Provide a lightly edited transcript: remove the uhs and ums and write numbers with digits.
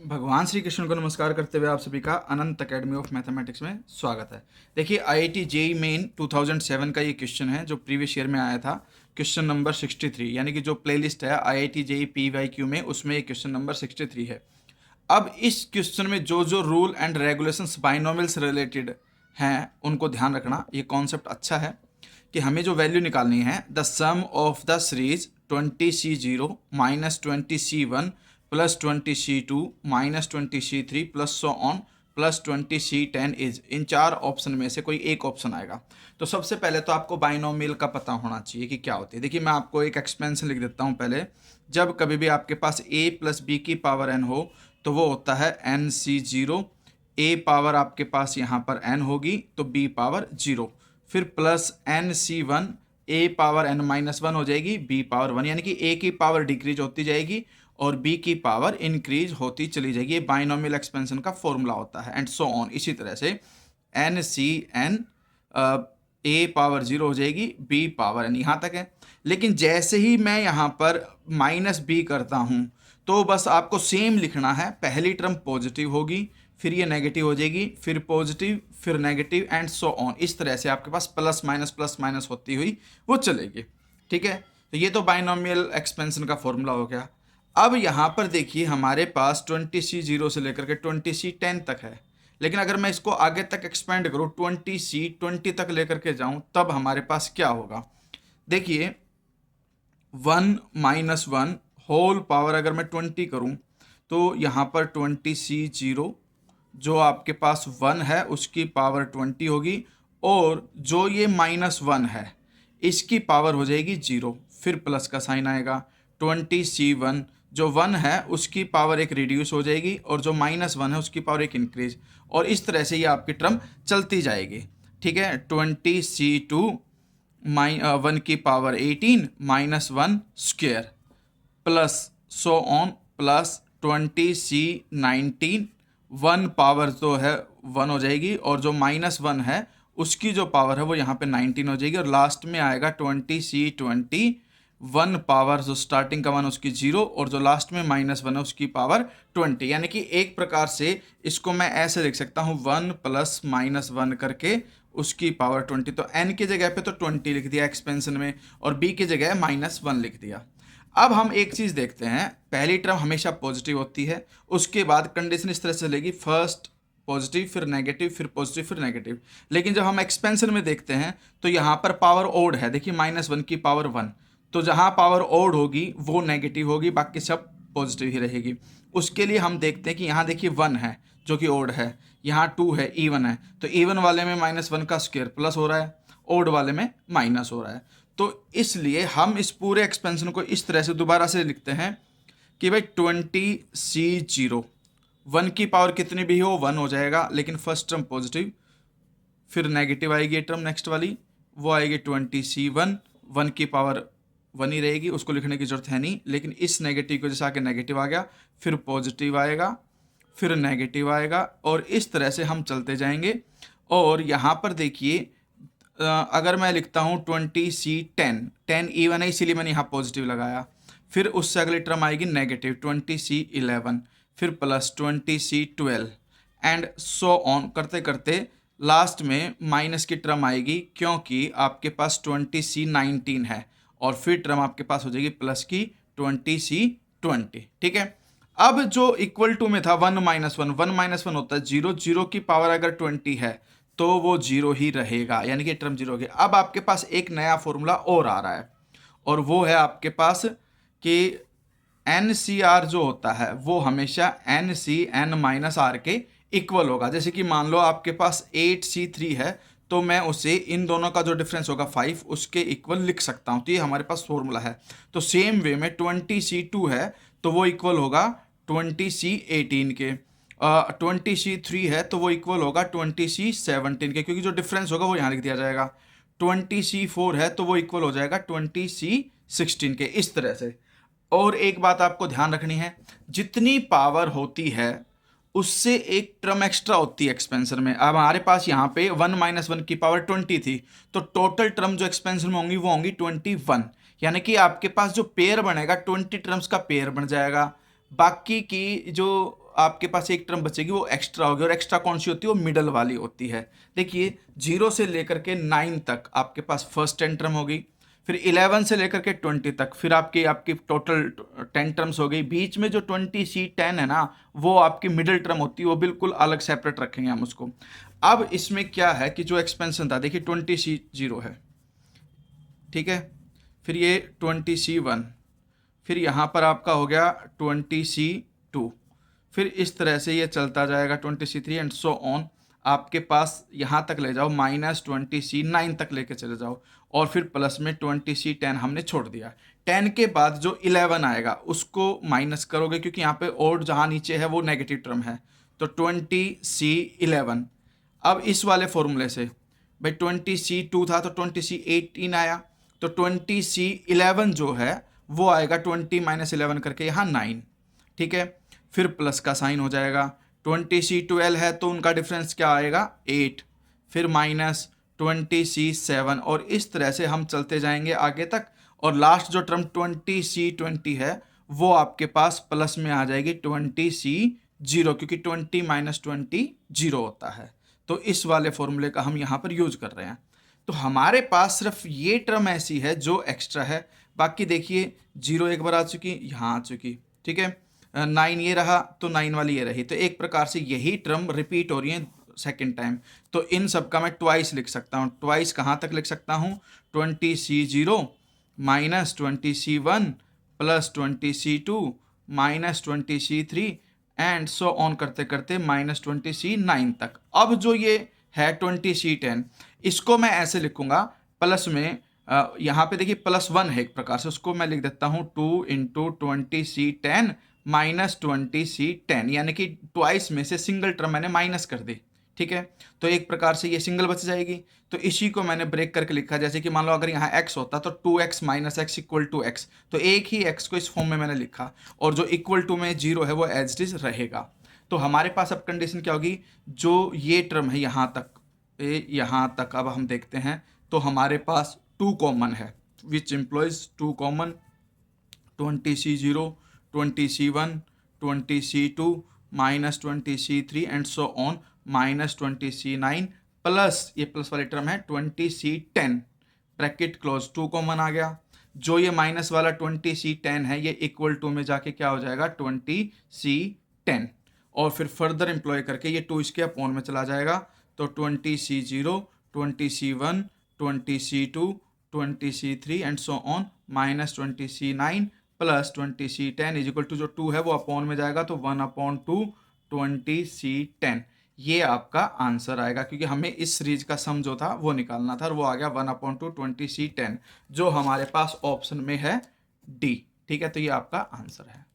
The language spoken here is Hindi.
भगवान श्री कृष्ण को नमस्कार करते हुए आप सभी का अनंत अकेडमी ऑफ मैथमेटिक्स में स्वागत है। देखिए आईआईटी जेईई मेन 2007 का ये क्वेश्चन है जो प्रीवियस ईयर में आया था, क्वेश्चन नंबर 63। यानी कि जो प्लेलिस्ट है आईआईटी जेईई पीवाईक्यू में, उसमें ये क्वेश्चन नंबर 63 है। अब इस क्वेश्चन में जो जो rule and regulations binomials related हैं उनको ध्यान रखना। ये कॉन्सेप्ट अच्छा है कि हमें जो वैल्यू निकालनी है, the sum of the series 20C0 minus 20C1 plus 20C2 minus 20C3 plus so on plus 20C10 is, इन चार ऑप्शन में से कोई एक ऑप्शन आएगा। तो सबसे पहले तो आपको बाइनोमियल का पता होना चाहिए कि क्या होती है। देखिए मैं आपको एक एक्सपेंशन लिख देता हूँ पहले। जब कभी भी आपके पास a प्लस बी की पावर n हो तो वो होता है NC0। a पावर आपके पास यहाँ पर n होगी तो b पावर 0, फिर plus NC1, a power n minus 1 हो जाएगी, b पावर 1, यानी कि a की पावर डिक्रीज होती जाएगी और b की पावर इंक्रीज होती चली जाएगी। ये बाइनोमियल एक्सपेंशन का फॉर्मूला होता है एंड सो ऑन। इसी तरह से NCn a पावर 0 हो जाएगी, b पावर n, यहाँ तक है। लेकिन जैसे ही मैं यहाँ पर माइनस b करता हूँ तो बस आपको सेम लिखना है। पहली टर्म पॉजिटिव होगी, फिर ये नेगेटिव हो जाएगी, फिर पॉजिटिव, फिर नेगेटिव एंड सो ऑन। इस तरह से आपके पास प्लस माइनस होती हुई वो चलेगी। ठीक है, तो ये तो बाइनोमियल एक्सपेंशन का फॉर्मूला हो गया। अब यहाँ पर देखिए हमारे पास 20C0 से लेकर के 20C10 तक है, लेकिन अगर मैं इसको आगे तक एक्सपेंड करूँ 20C20 तक लेकर के जाऊँ तब हमारे पास क्या होगा। देखिए 1 माइनस 1 होल पावर अगर मैं 20 करूँ तो यहाँ पर 20C0 जो आपके पास 1 है उसकी पावर 20 होगी, और जो ये -1 है इसकी पावर हो जाएगी 0, फिर प्लस का साइन आएगा। 20C1 जो 1 है उसकी पावर एक रिड्यूस हो जाएगी और जो -1 है उसकी पावर एक इंक्रीज, और इस तरह से ये आपकी टर्म चलती जाएगी। ठीक है, 20C2 1 की power 18 -1 square plus so on plus 20C19 1 power जो है 1 हो जाएगी और जो -1 है उसकी जो पावर है वो यहाँ पे 19 हो जाएगी, और लास्ट में आएगा 20C20 1 पावर जो स्टार्टिंग का 1 उसकी 0 और जो लास्ट में -1 है उसकी पावर 20। यानी कि एक प्रकार से इसको मैं ऐसे लिख सकता हूँ 1 प्लस -1 करके उसकी पावर 20। तो n की जगह पे तो 20 लिख दिया एक्सपेंशन में, और b की जगह -1 लिख दिया। अब हम एक चीज़ देखते हैं, पहली टर्म हमेशा पॉजिटिव होती है, उसके बाद कंडीशन इस तरह से चलेगी, फर्स्ट पॉजिटिव फिर नेगेटिव फिर पॉजिटिव फिर नेगेटिव। लेकिन जब हम एक्सपेंशन में देखते हैं तो यहाँ पर पावर ओड है। देखिए -1 की पावर 1, तो जहाँ पावर ओड होगी वो नेगेटिव होगी, बाकी सब पॉजिटिव ही रहेगी। उसके लिए हम देखते हैं कि यहाँ देखिए 1 है जो कि ओड है, यहाँ 2 है, इवन है, तो इवन वाले में -1 का स्क्वायर प्लस हो रहा है, ओड वाले में माइनस हो रहा है। तो इसलिए हम इस पूरे एक्सपेंशन को इस तरह से दोबारा से लिखते हैं कि भाई 20C0 1 की पावर कितनी भी हो 1 हो जाएगा, लेकिन फर्स्ट टर्म पॉजिटिव, फिर नेगेटिव आएगी ये टर्म नेक्स्ट वाली, वो आएगी 20C1 1 की पावर 1 ही रहेगी, उसको लिखने की जरूरत है नहीं। लेकिन इस नेगेटिव को जैसे आके नेगेटिव आ गया, फिर पॉजिटिव आएगा, फिर नेगेटिव आएगा, और इस तरह से हम चलते जाएंगे। और यहाँ पर देखिए अगर मैं लिखता हूँ 20C10, 10 इवन है इसीलिए मैंने यहाँ पॉजिटिव लगाया, फिर उससे अगली टर्म आएगी नेगेटिव 20C11, फिर plus 20C12 and so on करते करते लास्ट में माइनस की टर्म आएगी, क्योंकि आपके पास 20C19 है, और फिर टर्म आपके पास हो जाएगी प्लस की 20C20। ठीक है, अब जो इक्वल टू में था 1 -1 होता है 0, 0 की पावर अगर 20 है तो वो 0 ही रहेगा, यानी कि टर्म 0 हो गया। अब आपके पास एक नया फॉर्मूला और आ रहा है, और वो है आपके पास कि NCR जो होता है वो हमेशा NCn-R के इक्वल होगा। जैसे कि मान लो आपके पास 8C3 है तो मैं उसे इन दोनों का जो डिफरेंस होगा 5 उसके इक्वल लिख सकता हूँ। तो ये हमारे पास फॉर्मूला है। तो सेम वे में 20C2 है तो वो इक्वल होगा 20C18 के, 20C3 है तो वो इक्वल होगा 20C17 के, क्योंकि जो डिफरेंस होगा वो यहाँ लिख दिया जाएगा। 20C4 है तो वो इक्वल हो जाएगा 20C16 के, इस तरह से। और एक बात आपको ध्यान रखनी है, जितनी पावर होती है उससे एक टर्म एक्स्ट्रा होती है एक्सपेंशन में। अब हमारे पास यहाँ पे 1 -1 की पावर 20 थी, तो टोटल टर्म जो एक्सपेंशन में होंगी वो होंगी 21, यानी कि आपके पास जो पेयर बनेगा 20 टर्म्स का पेयर बन जाएगा। बाकी की जो आपके पास एक टर्म बचेगी वो एक्स्ट्रा होगी, और एक्स्ट्रा कौन सी होती है, वो मिडल वाली होती है। देखिए 0 से लेकर के 9 तक आपके पास फर्स्ट 10 टर्म हो गई, फिर 11 से लेकर के 20 तक फिर आपकी आपकी टोटल 10 टर्म्स हो गई। बीच में जो 20C10 है ना, वो आपकी मिडिल टर्म होती है, वो बिल्कुल अलग सेपरेट रखेंगे हम उसको। अब इसमें क्या है कि जो एक्सपेंशन था, देखिए 20C0 है, ठीक है, फिर ये 20C1, फिर यहाँ पर आपका हो गया 20C2, फिर इस तरह से ये चलता जाएगा 20C3 एंड सो ऑन। आपके पास यहाँ तक ले जाओ, -20C9 तक लेके चले जाओ, और फिर प्लस में 20C10 हमने छोड़ दिया। 10 के बाद जो 11 आएगा उसको माइनस करोगे, क्योंकि यहाँ पे और जहाँ नीचे है वो नेगेटिव टर्म है, तो 20C11। अब इस वाले फॉर्मूले से भाई 20C2 था तो 20C18 आया, तो 20C11 जो है वो आएगा 20 - 11 करके यहाँ 9, ठीक है, फिर प्लस का साइन हो जाएगा। 20C12 है तो उनका डिफरेंस क्या आएगा, 8, फिर -20C7, और इस तरह से हम चलते जाएंगे आगे तक, और लास्ट जो टर्म 20C20 है वो आपके पास प्लस में आ जाएगी 20C0, क्योंकि 20 - 20 0 होता है। तो इस वाले फॉर्मूले का हम यहाँ पर यूज कर रहे हैं। तो हमारे पास सिर्फ ये टर्म ऐसी है जो एक्स्ट्रा है, बाकी देखिए 0 एक बार आ चुकी, यहाँ आ चुकी, ठीक है, 9 ये रहा तो 9 वाली ये रही, तो एक प्रकार से यही टर्म रिपीट हो रही है सेकेंड टाइम। तो इन सब का मैं ट्वाइस लिख सकता हूँ। ट्वाइस कहाँ तक लिख सकता हूँ, 20C0 -20C1 +20C2 -20C3 and so on करते करते -20C9 तक। अब जो ये है 20C10, इसको मैं ऐसे लिखूंगा, प्लस में यहाँ पे देखिए +1 है एक प्रकार से, उसको मैं लिख देता हूँ 2 × 20C10 -20C10, यानी कि ट्वाइस में से सिंगल टर्म मैंने माइनस कर दी, ठीक है, तो एक प्रकार से ये सिंगल बच जाएगी। तो इसी को मैंने ब्रेक करके लिखा, जैसे कि मान लो अगर यहाँ x होता तो 2x - x = x, तो एक ही x को इस फॉर्म में मैंने लिखा, और जो इक्वल टू में 0 है वो एज इट इज रहेगा। तो हमारे पास अब कंडीशन क्या होगी, जो ये टर्म है यहाँ तक अब हम देखते हैं, तो हमारे पास 2 कॉमन है, which employs 2 common, 20C0 20C1 20C2 -20C3 and so on -20C9 plus ये प्लस वाली टर्म है 20C10, ब्रैकेट क्लोज, 2 कॉमन आ गया। जो ये माइनस वाला 20C10 है ये इक्वल टू में जाके क्या हो जाएगा, 20C10, और फिर फर्दर एम्प्लॉय करके ये 2 इसके अपॉन में चला जाएगा, तो 20C0 20C1 20C2 20C3 and so on -20C9 +20C10 is equal to, जो 2 है वो अपॉन में जाएगा, तो 1/2 20C10। ये आपका आंसर आएगा, क्योंकि हमें इस सीरीज का सम जो था वो निकालना था, और वो आ गया 1/2 20C10, जो हमारे पास ऑप्शन में है डी, ठीक है, तो ये आपका आंसर है।